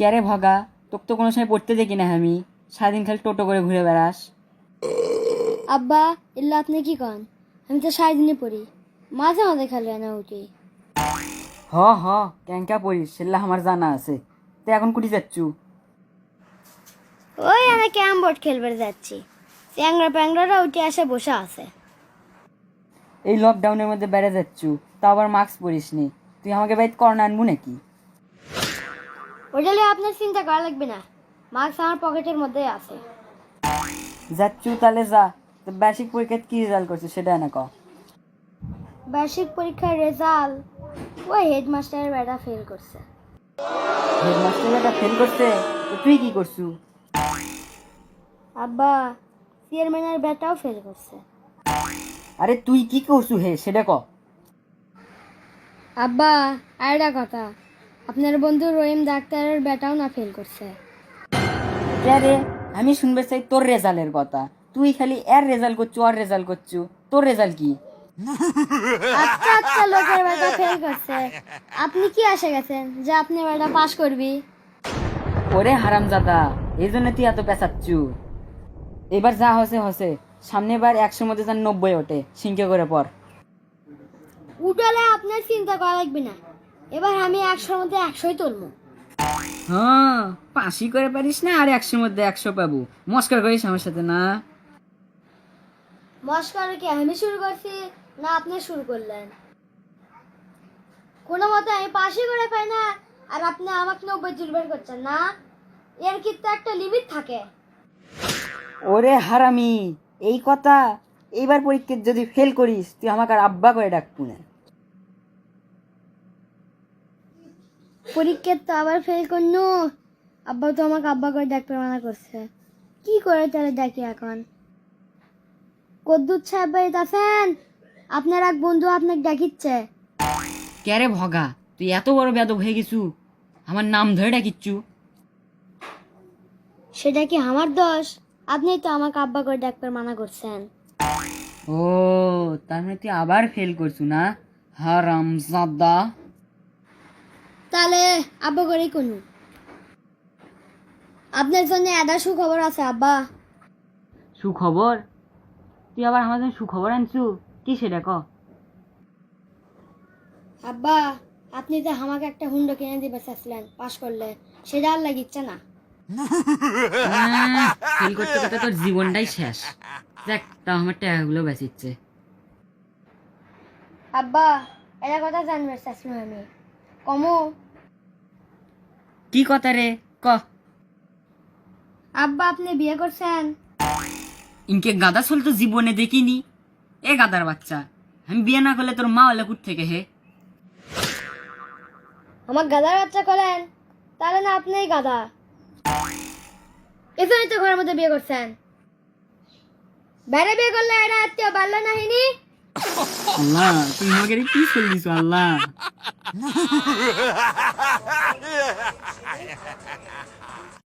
ক্যারে ভগা, তোকে তো কোনো সময় পড়তে দেখি না আমি, সারাদিন খালি টোটো করে ঘুরে বেড়াস। আব্বা এল্লা আপনি কি কন? আমি তো সারাদিনে পড়ি, মাঝে মাঝে খালি আনা উঠি। হ হ, ক্যাঙ্কা পড়িস সেগুলা আমার জানা আছে। তুই এখন কুটি যাচ্ছু? ওই আমি ক্যারাম বোর্ড খেলবার যাচ্ছি। চ্যাংরা প্যাংরারা উঠে আসে বসে আছে। এই লকডাউনের মধ্যে বেড়ে যাচ্ছু, তা আবার মাস্ক পরিস নি। তুই আমাকে বাইত করোনা আনবো নাকি? ওটা নিয়ে আপনার চিন্তা করা লাগবে না, মাস্ক আমার পকেটের মধ্যেই আছে। যাচ্ছু তাহলে যা। তো বার্ষিক পরীক্ষায় কি রেজাল্ট করছে সেটা না ক। বার্ষিক পরীক্ষার রেজাল্ট ওই হেডমাস্টারের বেটা ফেল করছে। হেডমাস্টার এটা ফেল করছে, তো তুই কি করছু? আব্বা চেয়ারম্যানের বেটাও ফেল করছে। আরে তুই কি করছু হে সেটা ক। আব্বা আরেকটা কথা, আপনার বন্ধু রহিম ডাক্তারের বেটাও না ফেল করছে। রে, আমি শুনবে চাই তোর রেজাল্টের কথা। তুই খালি এর রেজাল্ট করছু আর রেজাল্ট করছু, তোর রেজাল্ট কি? আচ্ছা আচ্ছা, লোকের বেটা ফেল করছে, আপনি কি আশা গেছেন যে আপনি বেটা পাস করবি? ওরে হারামজাদা, এই জন্য তুই এত পেঁচাচ্ছু। এবার যা হসে হসে, সামনে বার 100 মধ্যে যেন 90 ওঠে, সিংকে করে পর। উঠালে আপনার চিন্তা করা লাগবে না, এবার আমি 100-র মধ্যে 100ই তুলবো। হ্যাঁ, পাশি করে পারিস না আর 100 মধ্যে 100 পাবো। মস্কার করিস আমার সাথে না। মস্কার কি আমি শুরু করছি না আপনি শুরু করলেন? কোনো মতে আমি পাশই করে পাই না, আর আপনি আমাকে 90 জুলবের করছেন না? এর কিন্তু একটা লিমিট থাকে। ওরে হারামি, এই কথা। এইবার পরীক্ষায় যদি ফেল করিস তুই আমাকে আর আব্বা করে ডাকবো না। পরীক্ষা তো আবার ফেল করনু, আব্বা তো আমাকে আব্বা করে ডাকতে মানা করছে। কি করে তাহলে ডাকি এখন? কদ্দুত সাহেব বাড়িতে আছেন? আপনার এক বন্ধু আপনাকে ডাকিচ্ছে। ক্যারে ভগা, তুই এত বড় বেদব হয়ে গেছু, আমার নাম ধরে ডাকিচ্ছু। সেটা কি আমার দোষ? আপনি তো আমাকে আব্বা করে ডাকতে মানা করছেন। ও, তার মানে তুই আবার ফেল করছু না? হারামজাদা। তাহলে আব্বা করেই কোন আপনার জন্য একটা সুখবর আছে আব্বা। সুখবর? তুই আবার আমার জন্য সুখবর আনছু? কি সেটা ক। আব্বা আপনি তো আমাকে একটা হুন্ডা কিনে দিবে চাচ্ছিলেন পাস করলে, সেটা আর লাগিচ্ছে না। ফেল করতে করতে তোর জীবনটাই শেষ। দেখ, তাও আমার টাকাগুলো বেঁচিচ্ছে। আব্বা এটা কথা জানবে চাচ্ছিলাম আমি, কমো। কি কথা রে, ক। আব্বা আপনি বিয়ে করছেন? ইনকে গাদা চল তো জীবনে দেখিনি। এ গাদার বাচ্চা, আমি বিয়ে না করলে তোর মা হলে কুট থেকে হে। আমার গাদার বাচ্চা করেন, তাহলে না আপনিই গাদা। এজন্যই তো ঘরের মধ্যে বিয়ে করছেন। বাইরে বিয়ে করলে এটা আত্মীয় বাল্য নাহিনী। আল্লাহ, তুমি আমাকে কি চল দিছো আল্লাহ।